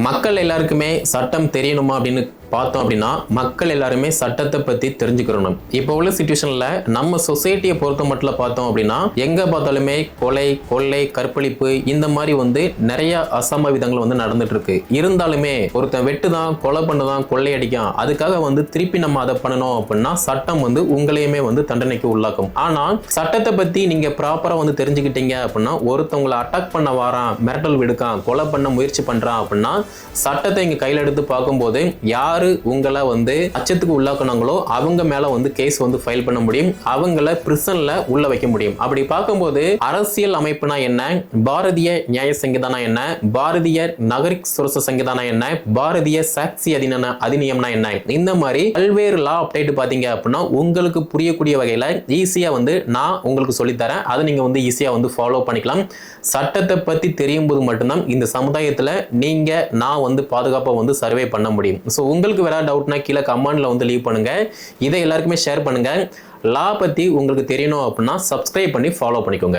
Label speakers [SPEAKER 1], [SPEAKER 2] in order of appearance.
[SPEAKER 1] மக்கள் எல்லாருக்குமே சட்டம் தெரியணுமா அப்படின்னு பார்த்தோம் அப்படின்னா மக்கள் எல்லாருமே சட்டத்தை பத்தி தெரிஞ்சுக்கணும். இப்போ உள்ள சிச்சுவேஷன்ல நம்ம சொசைட்டியை பொறுத்த மட்டும் பார்த்தோம் அப்படின்னா எங்க பார்த்தாலுமே கொலை, கொள்ளை, கற்பழிப்பு இந்த மாதிரி நிறைய அசம்பாவிதங்கள் நடந்துட்டு இருக்கு. இருந்தாலுமே ஒருத்தன் வெட்டுதான், கொலை பண்ணுதான், கொள்ளை அடிக்கான், அதுக்காக திருப்பி நம்ம அதை பண்ணணும் அப்படின்னா சட்டம் உங்களையுமே தண்டனைக்கு உள்ளாக்கும். ஆனா சட்டத்தை பத்தி நீங்க ப்ராப்பரா தெரிஞ்சுக்கிட்டீங்க அப்படின்னா ஒருத்தவங்களை அட்டாக் பண்ண வாரான், மிரட்டல் விடுக்கான், கொலை பண்ண முயற்சி பண்றான் அப்படின்னா சட்டத்தை இங்க கையில எடுத்து பார்க்கும்போது யாரு உங்களை அச்சத்துக்கு உள்ளாக்குனாங்களோ அவங்க மேல கேஸ் ஃபைல் பண்ண முடியும், அவங்கள பிரிசன்ல உள்ள வைக்க முடியும். அப்படி பார்க்கும்போது அரசியல் அமைப்புனா என்ன, பாரதிய நியாய சங்கீதானா என்ன, பாரதிய நாகரிக் சுரட்சா சங்கீதானா என்ன, பாரதிய சாட்சி அதிநியம்னா என்ன, இந்த மாதிரி பல்வேறு லா அப்டேட் பாத்தீங்க அப்படின்னா உங்களுக்கு புரியக்கூடிய வகையில ஈஸியா நான் உங்களுக்கு சொல்லித்தரேன். அதை நீங்க ஈஸியா ஃபாலோ பண்ணிக்கலாம். சட்டத்தை பத்தி தெரியும் போது மட்டும்தான் இந்த சமுதாயத்துல நீங்க நான் பாதுகாப்பா சர்வே பண்ண முடியும். ஸோ உங்களுக்கு வேற டவுட்னா கீழே கமெண்ட்ல லீவ் பண்ணுங்க. இதை எல்லாருக்குமே ஷேர் பண்ணுங்க. லா பத்தி உங்களுக்கு தெரியணும் அப்படின்னா சப்ஸ்கிரைப் பண்ணி ஃபாலோ பண்ணிக்கோங்க.